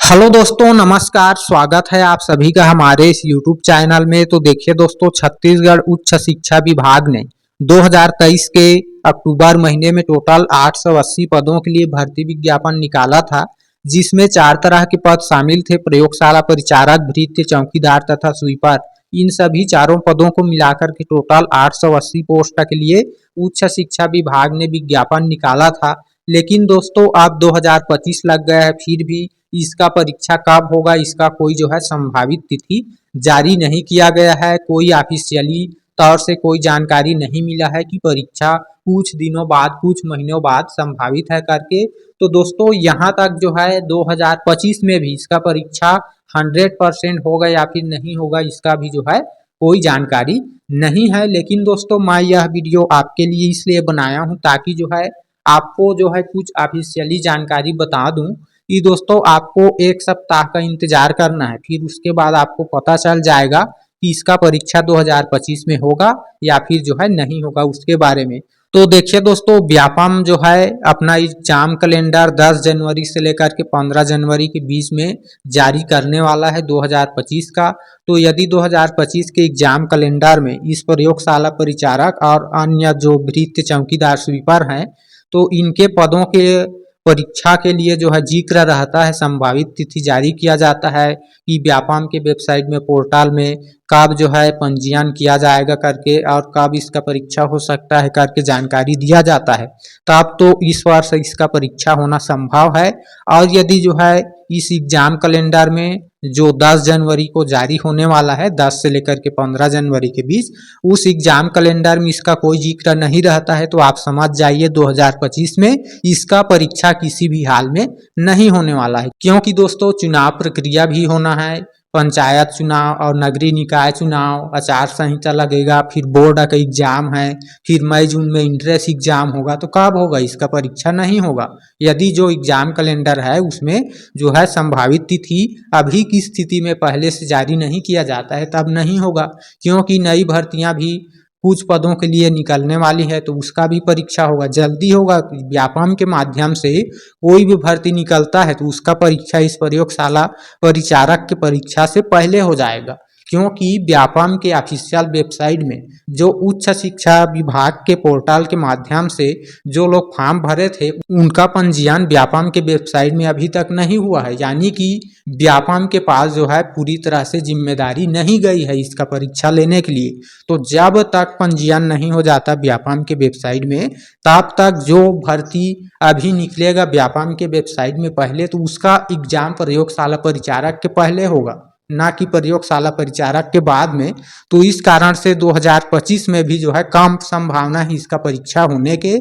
Hello दोस्तों, नमस्कार। स्वागत है आप सभी का हमारे इस यूट्यूब चैनल में। तो देखिए दोस्तों, छत्तीसगढ़ उच्च शिक्षा विभाग ने 2023 के अक्टूबर महीने में टोटल 880 पदों के लिए भर्ती विज्ञापन निकाला था, जिसमें 4 तरह के पद शामिल थे: प्रयोगशाला परिचारक, भृत्य, चौकीदार तथा स्वीपर। इन सभी चारों पदों को मिलाकर के टोटल 880 पोस्ट के लिए उच्च शिक्षा विभाग ने विज्ञापन निकाला था। लेकिन दोस्तों, अब 2025 लग गया है, फिर भी इसका परीक्षा कब होगा इसका कोई जो है संभावित तिथि जारी नहीं किया गया है। कोई ऑफिशियली तौर से कोई जानकारी नहीं मिला है कि परीक्षा कुछ दिनों बाद, कुछ महीनों बाद संभावित है करके। तो दोस्तों, यहाँ तक जो है 2025 में भी इसका परीक्षा 100% होगा या फिर नहीं होगा, इसका भी जो है कोई जानकारी नहीं है। लेकिन दोस्तों, मैं यह वीडियो आपके लिए इसलिए बनाया हूँ ताकि जो है आपको जो है कुछ ऑफिशियली जानकारी बता दूं कि दोस्तों आपको 1 सप्ताह का इंतजार करना है, फिर उसके बाद आपको पता चल जाएगा कि इसका परीक्षा 2025 में होगा या फिर जो है नहीं होगा उसके बारे में। तो देखिए दोस्तों, व्यापम जो है अपना एग्जाम कैलेंडर 10 जनवरी से लेकर के 15 जनवरी के बीच में जारी करने वाला है 2025 का। तो यदि 2025 के एग्जाम कैलेंडर में इस प्रयोगशाला परिचारक और अन्य जो भृत्य, चौकीदार, स्वीपर हैं, तो इनके पदों के परीक्षा के लिए जो है जिक्र रहता है, संभावित तिथि जारी किया जाता है कि व्यापम के वेबसाइट में, पोर्टल में कब जो है पंजीयन किया जाएगा करके और कब इसका परीक्षा हो सकता है करके जानकारी दिया जाता है। तब तो इस वर्ष इसका परीक्षा होना संभव है। और यदि जो है इस एग्जाम कैलेंडर में जो 10 जनवरी को जारी होने वाला है, 10 से लेकर के 15 जनवरी के बीच, उस एग्जाम कैलेंडर में इसका कोई जिक्र नहीं रहता है, तो आप समझ जाइए 2025 में इसका परीक्षा किसी भी हाल में नहीं होने वाला है। क्योंकि दोस्तों, चुनाव प्रक्रिया भी होना है, पंचायत चुनाव और नगरीय निकाय चुनाव, आचार संहिता लगेगा, फिर बोर्ड का एग्जाम है, फिर मई जून में इंट्रेंस एग्जाम होगा। तो कब होगा इसका परीक्षा? नहीं होगा। यदि जो एग्जाम कैलेंडर है उसमें जो है संभावित तिथि अभी की स्थिति में पहले से जारी नहीं किया जाता है, तब नहीं होगा। क्योंकि नई भर्तियां भी कुछ पदों के लिए निकलने वाली है, तो उसका भी परीक्षा होगा, जल्दी होगा। व्यापम के माध्यम से कोई भी भर्ती निकलता है तो उसका परीक्षा इस प्रयोगशाला परिचारक के परीक्षा से पहले हो जाएगा। क्योंकि व्यापम के ऑफिशियल वेबसाइट में जो उच्च शिक्षा विभाग के पोर्टल के माध्यम से जो लोग फॉर्म भरे थे, उनका पंजीयन व्यापम के वेबसाइट में अभी तक नहीं हुआ है। यानी कि व्यापम के पास जो है पूरी तरह से जिम्मेदारी नहीं गई है इसका परीक्षा लेने के लिए। तो जब तक पंजीयन नहीं हो जाता व्यापम के वेबसाइट में, तब तक जो भर्ती अभी निकलेगा व्यापम के वेबसाइट में पहले, तो उसका एग्जाम प्रयोगशाला परिचारक के पहले होगा, ना कि प्रयोगशाला परिचारक के बाद में। तो इस कारण से 2025 में भी जो है कम संभावना है इसका परीक्षा होने के।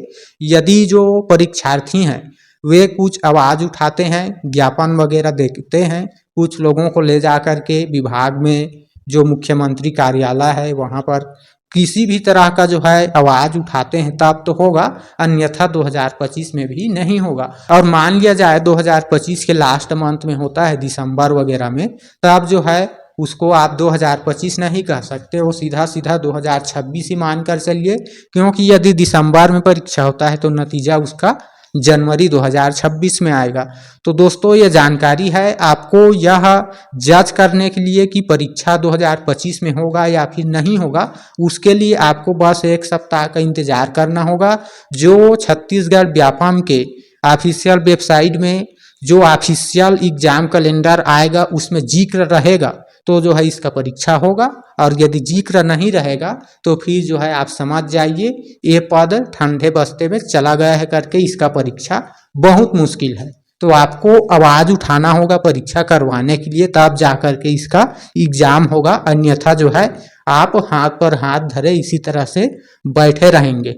यदि जो परीक्षार्थी हैं वे कुछ आवाज़ उठाते हैं, ज्ञापन वगैरह देखते हैं, कुछ लोगों को ले जा कर के विभाग में जो मुख्यमंत्री कार्यालय है वहाँ पर किसी भी तरह का जो है आवाज़ उठाते हैं, तब तो होगा, अन्यथा 2025 में भी नहीं होगा। और मान लिया जाए 2025 के लास्ट मंथ में होता है, दिसंबर वगैरह में, तब जो है उसको आप 2025 नहीं कह सकते, वो सीधा सीधा 2026 ही मानकर चलिए। क्योंकि यदि दिसंबर में परीक्षा होता है तो नतीजा उसका जनवरी 2026 में आएगा। तो दोस्तों, ये जानकारी है आपको यह जज करने के लिए कि परीक्षा 2025 में होगा या फिर नहीं होगा। उसके लिए आपको बस 1 सप्ताह का इंतजार करना होगा। जो छत्तीसगढ़ व्यापम के ऑफिशियल वेबसाइट में जो ऑफिशियल एग्जाम कैलेंडर आएगा उसमें जिक्र रहेगा तो जो है इसका परीक्षा होगा, और यदि जिक्र नहीं रहेगा तो फिर जो है आप समझ जाइए ये पद ठंडे बस्ते में चला गया है करके इसका परीक्षा बहुत मुश्किल है। तो आपको आवाज़ उठाना होगा परीक्षा करवाने के लिए, तब जा कर के इसका एग्जाम होगा। अन्यथा जो है आप हाथ पर हाथ धरे इसी तरह से बैठे रहेंगे।